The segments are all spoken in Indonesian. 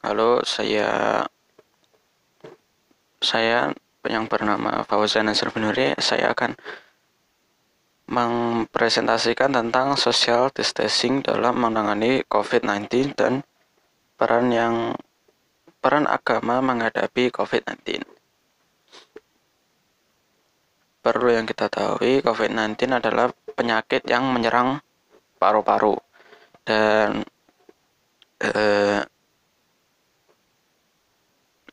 Halo, saya yang bernama Fauzan Nasir Binuri. Saya akan mempresentasikan tentang social distancing dalam menangani COVID-19 dan peran yang peran agama menghadapi COVID-19. Perlu yang kita tahu, COVID-19 adalah penyakit yang menyerang paru-paru dan eh,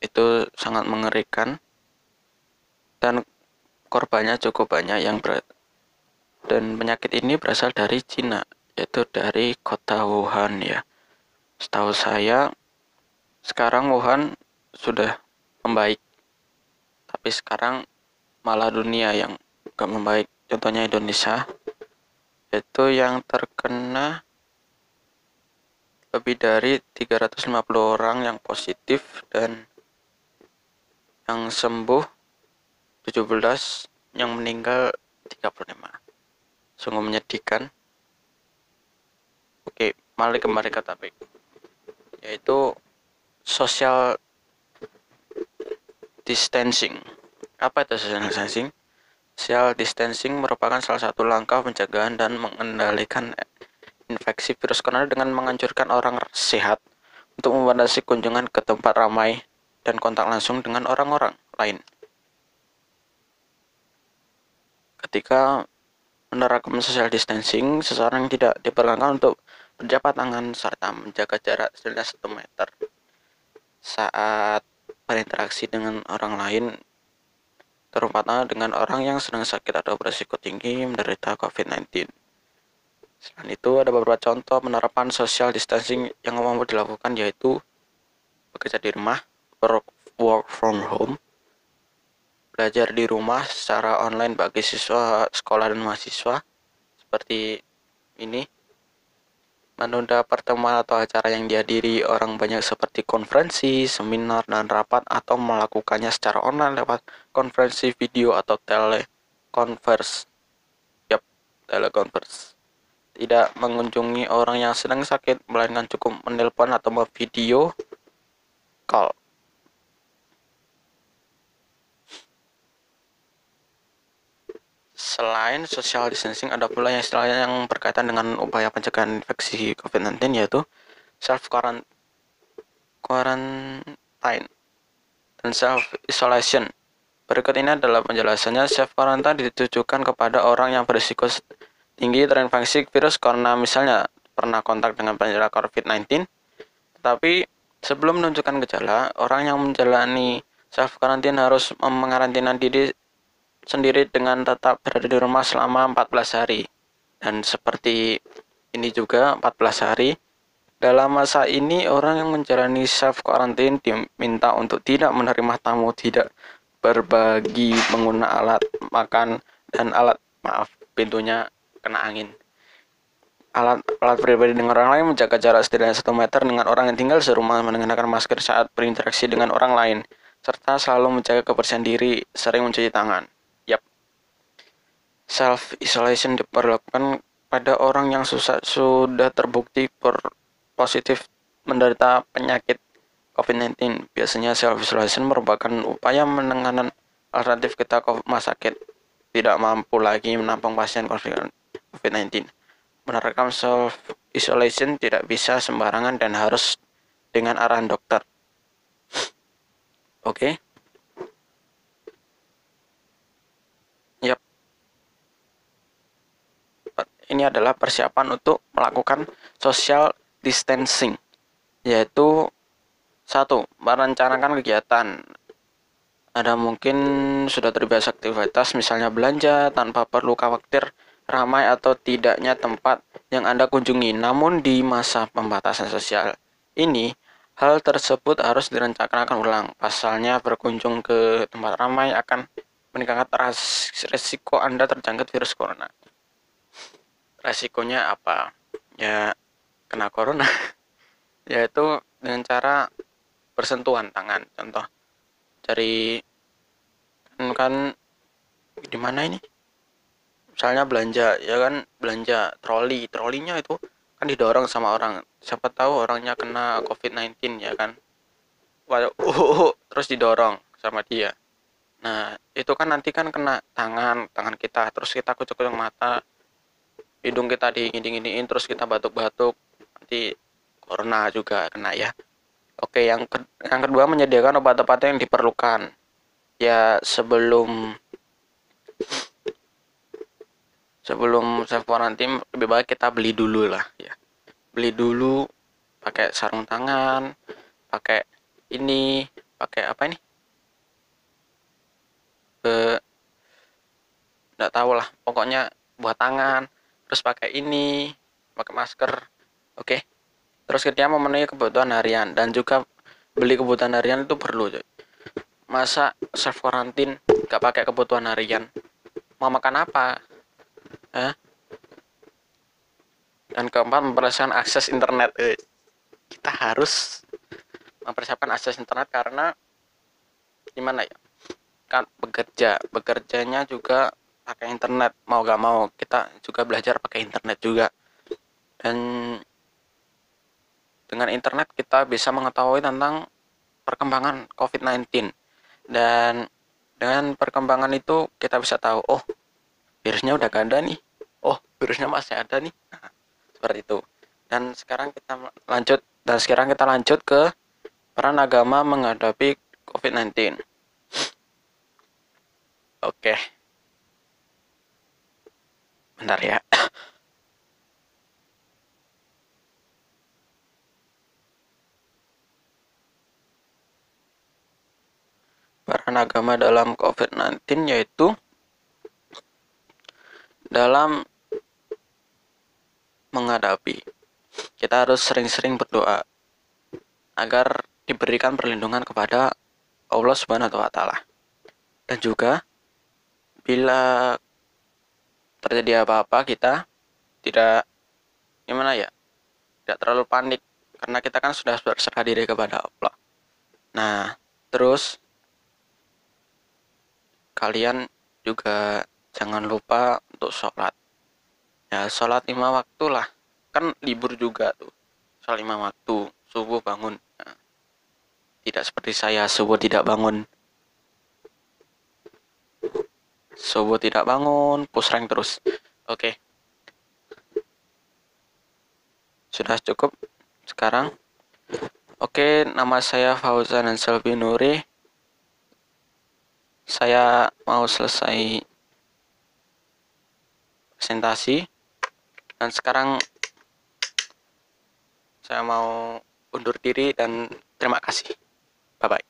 itu sangat mengerikan dan korbannya cukup banyak dan penyakit ini berasal dari Cina, yaitu dari kota Wuhan ya. Setahu saya, sekarang Wuhan sudah membaik, tapi sekarang malah dunia yang gak membaik. Contohnya Indonesia, itu yang terkena lebih dari 350 orang yang positif dan yang sembuh 17, yang meninggal 35. Sungguh menyedihkan. Oke, mari kembali ke topik, yaitu social distancing. Apa itu social distancing? Social distancing merupakan salah satu langkah pencegahan dan mengendalikan infeksi virus corona dengan menganjurkan orang sehat untuk membatasi kunjungan ke tempat ramai dan kontak langsung dengan orang-orang lain. Ketika menerapkan social distancing, seseorang tidak diperkenankan untuk berjabat tangan serta menjaga jarak setidaknya 1 meter saat berinteraksi dengan orang lain, terutama dengan orang yang sedang sakit atau berisiko tinggi menderita COVID-19. Selain itu, ada beberapa contoh penerapan social distancing yang mampu dilakukan, yaitu bekerja di rumah, work from home, belajar di rumah secara online bagi siswa sekolah dan mahasiswa, seperti ini, menunda pertemuan atau acara yang dihadiri orang banyak seperti konferensi, seminar, dan rapat, atau melakukannya secara online lewat konferensi video atau telekonferensi. Yap, telekonferensi. Tidak mengunjungi orang yang sedang sakit, melainkan cukup menelpon atau video call. Selain social distancing, ada pula yang istilahnya yang berkaitan dengan upaya pencegahan infeksi COVID-19, yaitu self quarantine dan self isolation. Berikut ini adalah penjelasannya. Self quarantine ditujukan kepada orang yang berisiko tinggi terinfeksi virus corona, misalnya pernah kontak dengan penderita COVID-19, tetapi sebelum menunjukkan gejala, orang yang menjalani self quarantine harus mengarantina diri sendiri dengan tetap berada di rumah selama 14 hari. Dan seperti ini juga 14 hari. Dalam masa ini, orang yang menjalani self quarantine diminta untuk tidak menerima tamu, tidak berbagi pengguna alat makan dan pintunya kena angin. Alat pribadi dengan orang lain, menjaga jarak setidaknya 1 meter dengan orang yang tinggal serumah, mengenakan masker saat berinteraksi dengan orang lain, serta selalu menjaga kebersihan diri, sering mencuci tangan. Yap, self isolation diperlakukan pada orang yang sudah terbukti positif menderita penyakit COVID-19. Biasanya self isolation merupakan upaya penanganan alternatif ketika rumah sakit tidak mampu lagi menampung pasien COVID-19. Menerapkan self isolation tidak bisa sembarangan dan harus dengan arahan dokter. Oke. Yap. Ini adalah persiapan untuk melakukan social distancing, yaitu 1. Merencanakan kegiatan. Ada mungkin sudah terbiasa aktivitas, misalnya belanja tanpa perlu khawatir ramai atau tidaknya tempat yang Anda kunjungi. Namun di masa pembatasan sosial ini, hal tersebut harus direncanakan ulang. Pasalnya, berkunjung ke tempat ramai akan meningkatkan resiko Anda terjangkit virus corona. Resikonya apa? Ya, kena corona. Yaitu dengan cara bersentuhan tangan. Contoh, cari kan di mana ini? Misalnya belanja, ya kan, belanja trolinya itu kan didorong sama orang. Siapa tahu orangnya kena COVID-19 ya kan. terus didorong sama dia. Nah, itu kan nanti kan kena tangan kita, terus kita kucuk-kucuk mata, hidung kita dingin-dinginin, terus kita batuk-batuk, nanti corona juga kena ya. Oke, yang kedua menyediakan obat-obat yang diperlukan. Ya, sebelum self quarantine lebih baik kita beli dulu lah ya. Beli dulu pakai sarung tangan, pakai ini, pakai apa ini? Nggak tahu lah, pokoknya buat tangan, terus pakai ini, pakai masker. Oke. Terus kita memenuhi kebutuhan harian dan juga beli kebutuhan harian itu perlu, coy. Masa self quarantine nggak pakai kebutuhan harian? Mau makan apa? Eh? Dan keempat, mempersiapkan akses internet. Kita harus mempersiapkan akses internet karena gimana ya? Kan bekerjanya juga pakai internet, mau gak mau kita juga belajar pakai internet juga. Dan dengan internet kita bisa mengetahui tentang perkembangan COVID-19. Dan dengan perkembangan itu kita bisa tahu, oh virusnya udah gak ada nih, oh virusnya masih ada nih. Nah, seperti itu. Dan sekarang kita lanjut ke peran agama menghadapi COVID-19. Oke, bentar ya. Peran agama dalam COVID-19 yaitu dalam menghadapi. Kita harus sering-sering berdoa agar diberikan perlindungan kepada Allah Subhanahu wa taala. Dan juga bila terjadi apa-apa kita tidak gimana ya? Tidak terlalu panik karena kita kan sudah berserah diri kepada Allah. Nah, terus kalian juga jangan lupa untuk sholat. Ya, sholat 5 waktu lah. Kan libur juga tuh. Sholat 5 waktu, subuh bangun. Nah, tidak seperti saya, subuh tidak bangun. Subuh tidak bangun, push rank terus. Oke. Sudah cukup sekarang. Oke, nama saya Fauzan Anselvi Nuri. Saya mau selesai presentasi. Dan sekarang saya mau undur diri dan terima kasih. Bye-bye.